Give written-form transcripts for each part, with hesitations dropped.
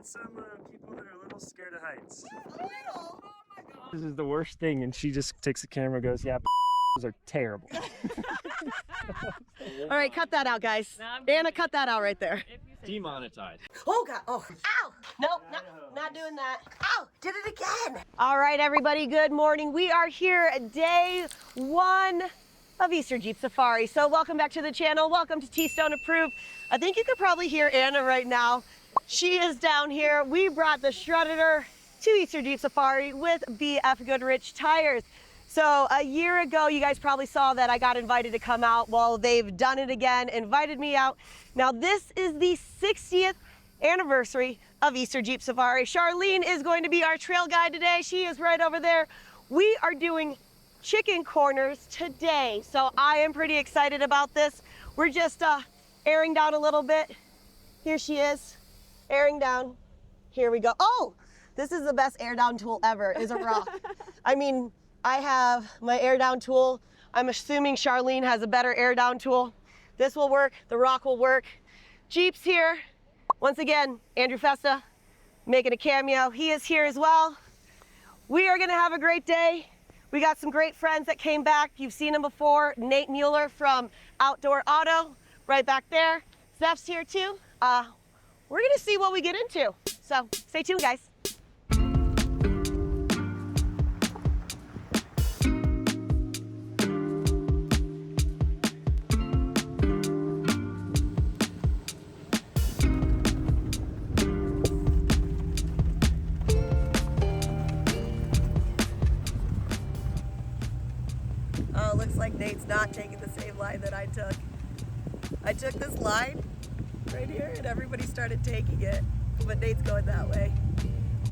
got some people that are a little scared of heights. A little. Oh my God. This is the worst thing, and she just takes the camera and goes, yeah, those are terrible. All right, cut that out, guys. Anna, cut that out right there. Demonetized. Oh God, oh, ow. Nope, not doing that. Ow, did it again. All right, everybody, good morning. We are here at day 1 of Easter Jeep Safari. So welcome back to the channel. Welcome to T-Stone Approved. I think you could probably hear Anna right now. She is down here. We brought the Shredder to Easter Jeep Safari with BF Goodrich tires. So a year ago, you guys probably saw that I got invited to come out. Well, they've done it again, invited me out. Now this is the 60th anniversary of Easter Jeep Safari. Charlene is going to be our trail guide today. She is right over there. We are doing chicken corners today. So I am pretty excited about this. We're just airing down a little bit. Here she is, airing down. Here we go. Oh, this is the best air down tool ever, is a rock. I mean, I have my air down tool. I'm assuming Charlene has a better air down tool. This will work, the rock will work. Jeep's here. Once again, Andrew Festa making a cameo. He is here as well. We are gonna have a great day. We got some great friends that came back. You've seen them before. Nate Mueller from Outdoor Auto, right back there. Zeph's here too. We're gonna see what we get into. So stay tuned, guys. Oh, looks like Nate's not taking the same line that I took. I took this line right here and everybody started taking it, but Nate's going that way.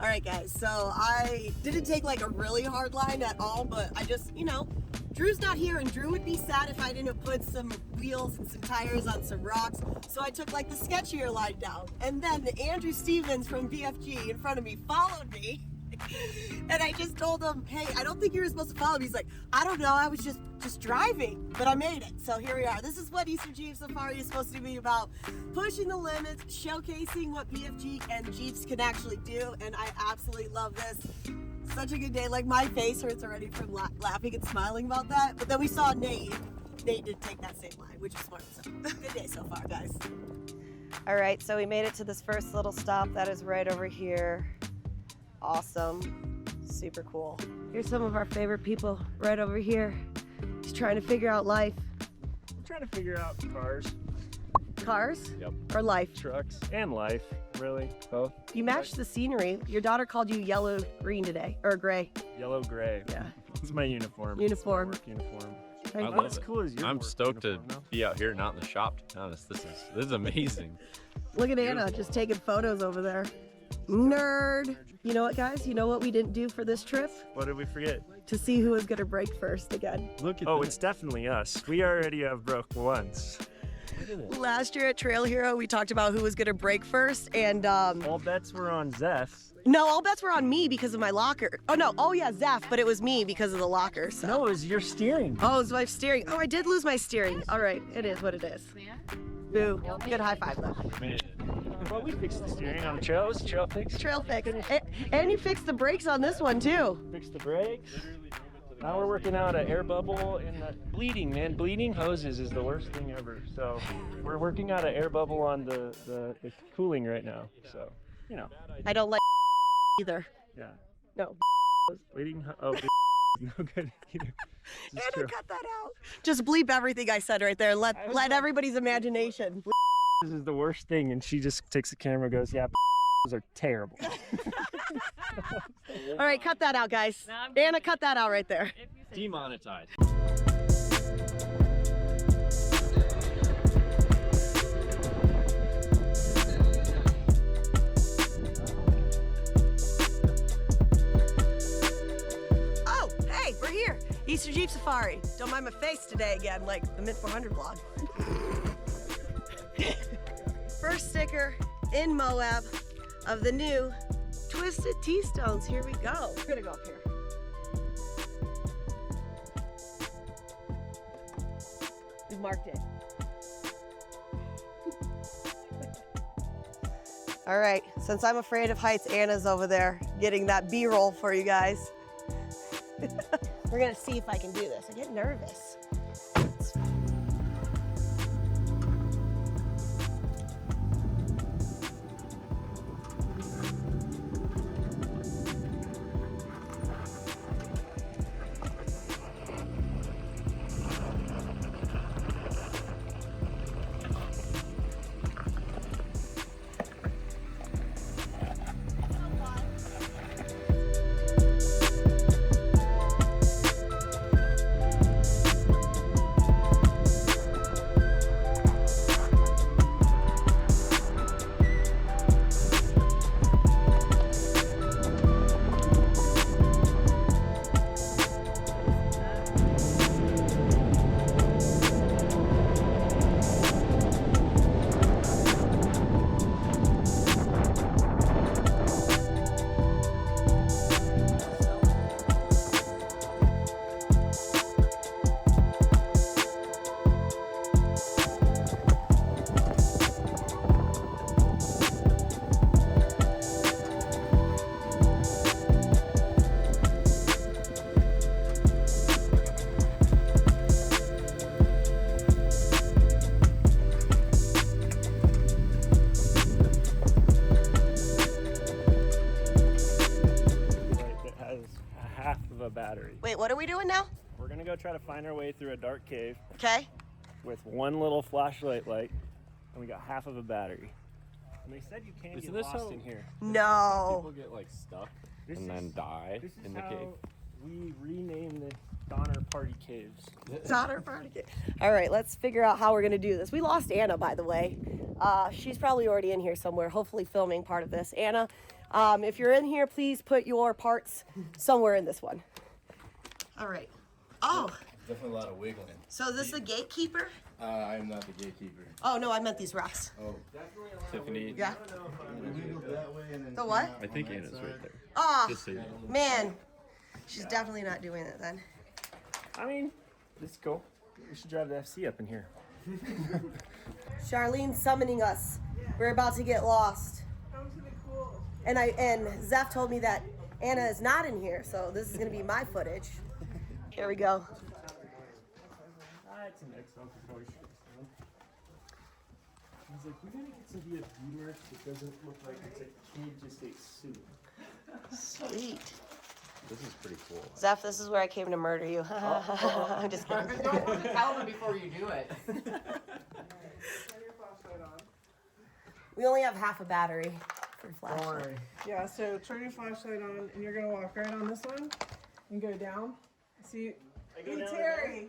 All right, guys, so I didn't take like a really hard line at all, but I just, you know, Drew's not here and Drew would be sad if I didn't put some wheels and some tires on some rocks. So I took like the sketchier line down. And then Andrew Stevens from BFG in front of me followed me. And I just told him, hey, I don't think you were supposed to follow me. He's like, I don't know, I was just driving, but I made it. So here we are. This is what Easter Jeep Safari is supposed to be about. Pushing the limits, showcasing what BFG and Jeeps can actually do. And I absolutely love this. Such a good day. Like my face hurts already from laughing and smiling about that. But then we saw Nate. Nate did take that same line, which is smart. So good day so far, guys. All right, so we made it to this first little stop that is right over here. Awesome, super cool. Here's some of our favorite people right over here. Just trying to figure out life. I'm trying to figure out cars. Cars? Yep. Or life? Trucks and life, really, both. You matched the scenery. Your daughter called you yellow green today, or gray. Yellow gray. Yeah. It's my uniform. Uniform. It's my work uniform. I love As it. cool as your I'm work stoked to uniform, be out here, not in the shop, to be honest. This is amazing. Look at Anna just taking photos over there. Nerd. You know what, guys? You know what we didn't do for this trip? What did we forget? To see who was gonna break first again. Look at Oh, it's definitely us. We already have broke once. Last year at Trail Hero, we talked about who was gonna break first, and All bets were on Zeth. no, all bets were on me because of my locker. Oh no, oh yeah, Zeph, but it was me because of the locker. So. No, it was your steering. Oh, it was my steering. Oh, I did lose my steering. All right, it is what it is. Boo. Good high five though. Well, we fixed the steering on the trail. It was a trail fix. Trail fix. And you fixed the brakes on this one too. Fixed the brakes. Now we're working out an air bubble in the bleeding, man. Bleeding hoses is the worst thing ever. So we're working out an air bubble on the cooling right now. So, you know. I don't like either. Yeah. No. Bleeding. Oh, no good either. This is true. Anna, cut that out. Just bleep everything I said right there. Let everybody's imagination. This is the worst thing, and she just takes the camera and goes, yeah, those are terrible. All right, cut that out, guys. Anna, cut that out right there. demonetized. Oh, hey, we're here. Easter Jeep Safari. Don't mind my face today again, like the Mid 400 vlog. First sticker in Moab of the new Twisted T-Stones. Here we go. We're gonna go up here. We marked it. All right, since I'm afraid of heights, Anna's over there getting that B-roll for you guys. We're gonna see if I can do this. I get nervous. Battery. Wait, what are we doing now? We're gonna go try to find our way through a dark cave Okay. with one little flashlight light, and we got half of a battery. And they said you can't Isn't get this lost how- in here. No. People get like stuck This and is- then die This is in the how cave. we renamed the Donner Party Caves. Donner Party. All right, let's figure out how we're gonna do this. We lost Anna, by the way. She's probably already in here somewhere, hopefully filming part of this. Anna, if you're in here, please put your parts somewhere in this one. All right. Oh, Definitely a lot of wiggling. so this is the gatekeeper? I'm not the gatekeeper. Oh, no, I meant these rocks. Oh. Tiffany, Yeah. Wiggle that way and then The what? I think Anna's right there. Oh, Just so you know. man. She's definitely not doing it then. I mean, this is cool. We should drive the FC up in here. Charlene's summoning us. We're about to get lost. And Zeph told me that Anna is not in here, so this is gonna be my footage. Here we go. It's an XL before he shoots them. He's like, we gotta get some BFG merch that doesn't look like it's a kid just ate soup. Sweet. This is pretty cool. Zeph, this is where I came to murder you. I'm just kidding. Don't tell them before you do it. We only have half a battery for flashlight. Yeah, so turn your flashlight on and you're gonna walk right on this one and go down. See, hey Terry,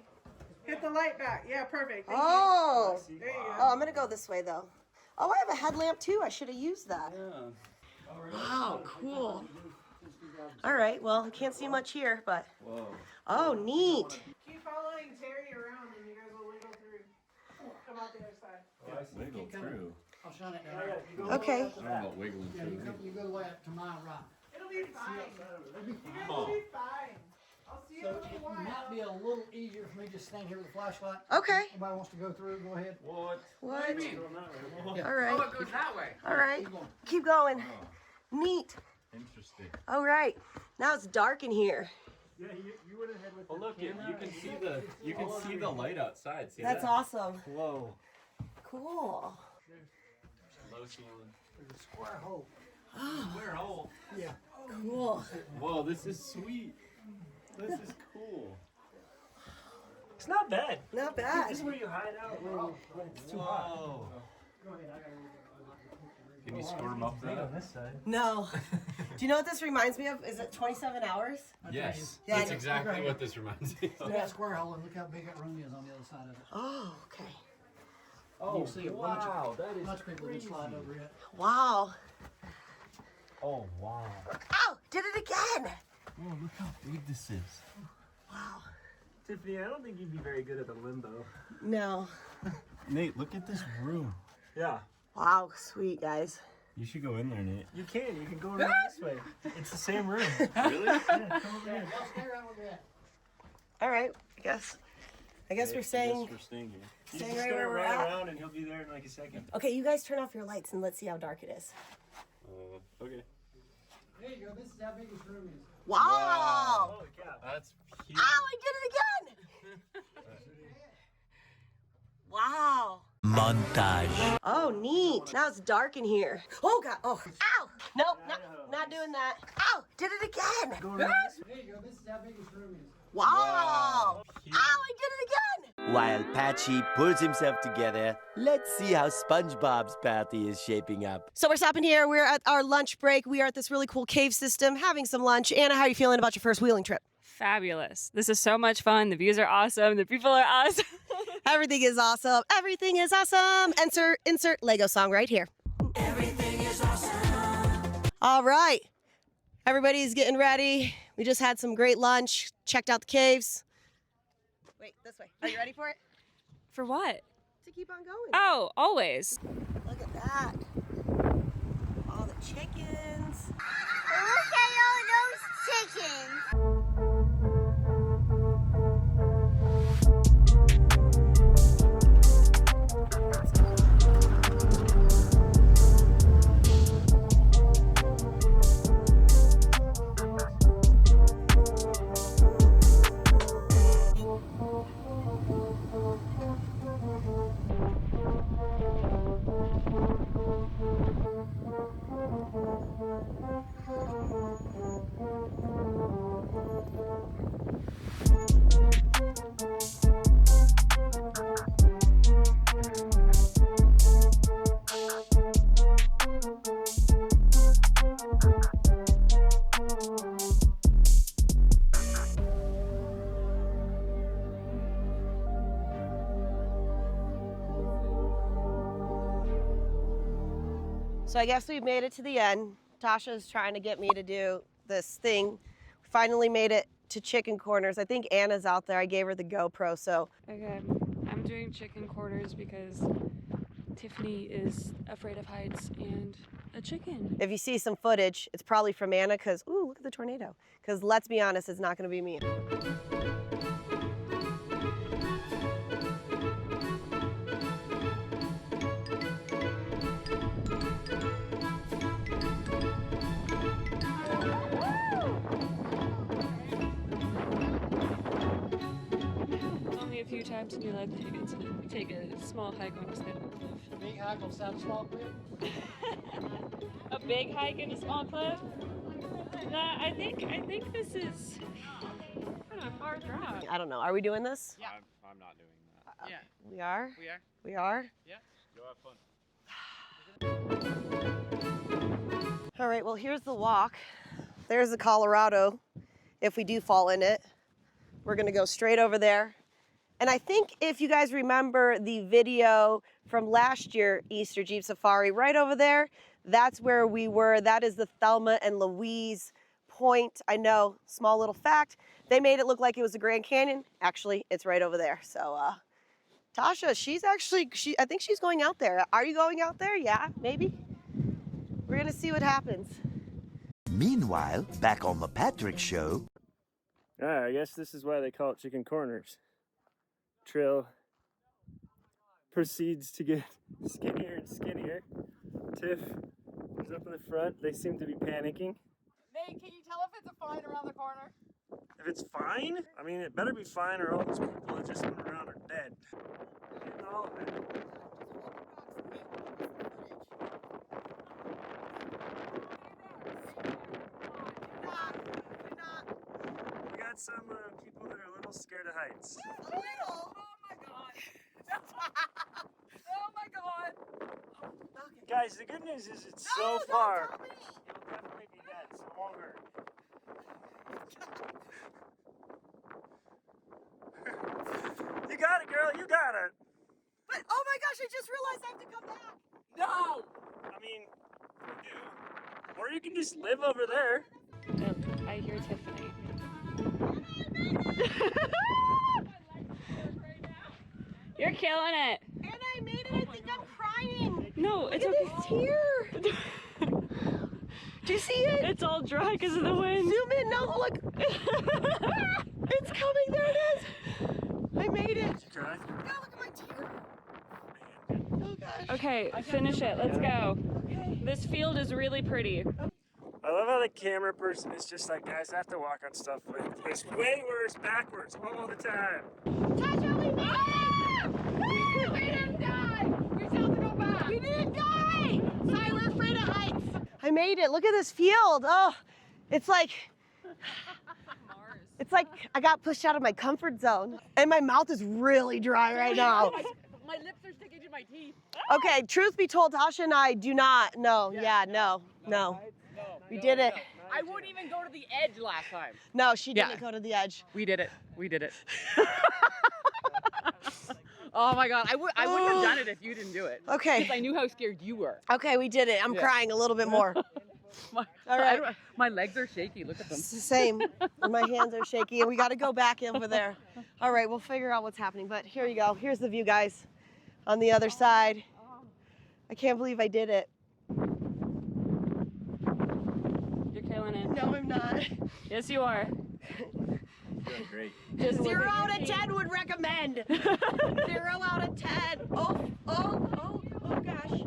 hit the light back. Yeah, perfect. Thank Oh, you. There you go. oh, I'm gonna go this way though. Oh, I have a headlamp too. I should have used that. Wow, cool. All right, well, I can't see much here, but. Whoa. Oh, neat. Keep following Terry around and you guys will wiggle through. Come out the other side. Wiggle through. I'll shine it down. Okay. I don't know about wiggling Yeah, through. you go the way to my right. It'll be fine. You guys will be fine. I'll see you So in a little it while. might be a little easier for me to stand here with a flashlight. Okay. Anybody wants to go through, go ahead. What? What? Yeah. All right. it goes that way. All right. Keep going. Keep going. Neat. Interesting. All right. Now it's dark in here. Yeah, you went ahead with Oh look, you can see the light outside. See That's that? awesome. Whoa. Cool. Low ceiling. There's a square hole. Square hole. Yeah. Cool. Whoa, this is sweet. This is cool. It's not bad. Not bad. This is where you hide out when it's too hot. Whoa. Can you squirm up On that? this side. No. Do you know what this reminds me of? Is it 27 hours? Yes. Yeah, That's I- exactly okay. what this reminds me of. Look at that square hole and look how big that room is on the other side of it. Oh, okay. Oh, You can see a bunch of- wow, that is Much people crazy. can slide over it. Wow. Oh, wow. Oh, did it again. Whoa, look how big this is. Wow. Tiffany, I don't think you'd be very good at the limbo. No. Nate, look at this room. Yeah. Wow, sweet guys. You should go in there, Nate. You can go around this way. It's the same room. Really? Yeah, come over here. Y'all stay around with that. All right, I guess we're saying. We're staying here. You Stay just right gotta where we're run at. around and he'll be there in like a second. Okay, you guys turn off your lights and let's see how dark it is. Okay. There you go. This is how big his room is. Wow! Holy cow. That's huge. Ow, I did it again! Wow. Montage. Oh, neat. Now it's dark in here. Oh, God. Oh. Ow! Nope, not doing that. Ow! Did it again! There you go. This is how big his room is. Wow! Ow, I did it again! While Patchy pulls himself together, let's see how SpongeBob's party is shaping up. So we're stopping here. We're at our lunch break. We are at this really cool cave system having some lunch. Anna, how are you feeling about your first wheeling trip? Fabulous. This is so much fun. The views are awesome. The people are awesome. Everything is awesome. Everything is awesome. Insert Lego song right here. Everything is awesome. All right. Everybody's getting ready. We just had some great lunch. Checked out the caves. Wait, this way. Are you ready for it? For what? To keep on going. Oh, always. Look at that. All the chickens. Look at all those chickens. So I guess we've made it to the end. Tasha's trying to get me to do this thing. We finally made it to chicken corners. I think Anna's out there. I gave her the GoPro, so. Okay, I'm doing chicken quarters because Tiffany is afraid of heights and a chicken. If you see some footage, it's probably from Anna because, ooh, look at the tornado. Because let's be honest, it's not going to be me. Only a few times in your life do you get to take a small hike on a side of a cliff. A big hike on South Small Cliff. A big hike in a small cliff? Nah, I think this is kind of a far drive. I don't know. Are we doing this? Yeah. I'm not doing that. Yeah. We are? We are. We are? Yeah. Go have fun. All right, well, here's the walk. There's the Colorado. If we do fall in it, we're going to go straight over there. And I think if you guys remember the video from last year, Easter Jeep Safari, right over there, that's where we were. That is the Thelma and Louise Point. I know, small little fact. They made it look like it was the Grand Canyon. Actually, it's right over there. So, Tasha, I think she's going out there. Are you going out there? Yeah, maybe. We're going to see what happens. Meanwhile, back on the Patrick Show. I guess this is why they call it chicken corners. Trill proceeds to get skinnier and skinnier. Tiff is up in the front. They seem to be panicking. Nate, can you tell if it's a fine around the corner? If it's fine, I mean, it better be fine or all those people that just went around are dead. Getting all of it. We got some people that are a little scared of heights. A little? Oh my god. Oh my god. Okay. Guys, the good news is it's so far. You'll definitely be dead, so it won't hurt. You got it, girl. You got it. But, oh my gosh, I just realized I have to come back. No! I mean, you do. Or you can just live over there. And I hear Tiffany. You're killing it. And I made it. I think I'm crying. No, it's Look okay. at this tear. Do you see it? It's all dry because of the wind. Zoom in. No, look. It's coming. There it is. I made it. Try. No, look at my tear. Oh gosh. Okay, finish it. Let's go. This field is really pretty. I love how the camera person is just like, guys, I have to walk on stuff like it's way worse backwards all the time. Tasha, we made it! We didn't die! We still have to go back! We didn't die! Sorry, we're afraid of heights. I made it. Look at this field. Oh, it's like I got pushed out of my comfort zone. And my mouth is really dry right now. My lips are sticking to my teeth. Okay, truth be told, Tasha and I do not. No. We did it. I wouldn't even go to the edge last time. No, she didn't go to the edge. We did it. We did it. Oh my God, I wouldn't have done it if you didn't do it. Okay. Because I knew how scared you were. Okay, we did it. I'm crying a little bit more. All right. My legs are shaky. Look at them. Same. My hands are shaky, and we got to go back over there. All right, we'll figure out what's happening. But here you go. Here's the view, guys, on the other side. I can't believe I did it. You're killing it. No, I'm not. Yes, you are. Doing great. Just 0 out of 10 would recommend. 0 out of 10. Oh gosh.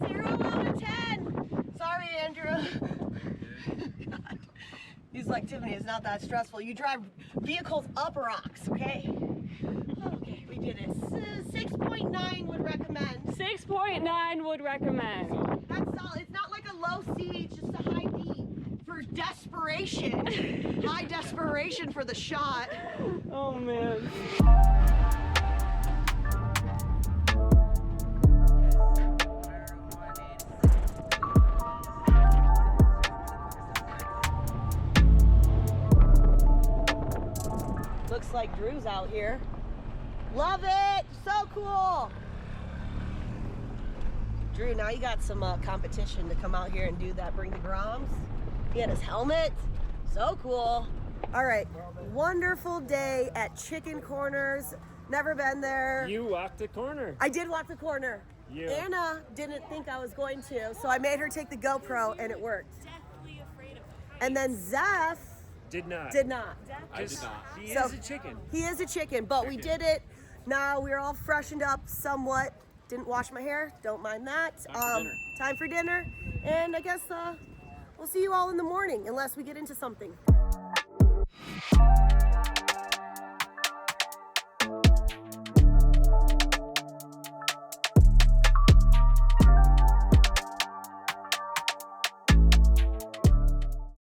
0 out of 10. Sorry, Andrew. God. He's like, Tiffany, it's not that stressful. You drive vehicles up rocks, okay? Okay, we did it. 6.9 would recommend. 6.9 would recommend. That's solid. It's not like a low C, it's just a high D for desperation. High desperation for the shot. Oh man. Looks like Drew's out here. Love it! So cool! Drew, now you got some competition to come out here and do that. Bring the Groms. He had his helmet. So cool. All right, wonderful day at Chicken Corners. Never been there. You walked the corner. I did walk the corner. You. Anna didn't think I was going to, so I made her take the GoPro and it worked. Definitely afraid of heights. And then Zeph Did not. did not. I did not. He So- is a chicken. He is a chicken, but we did it. Now we're all freshened up somewhat. Didn't wash my hair, don't mind that. Time for dinner. And I guess we'll see you all in the morning unless we get into something.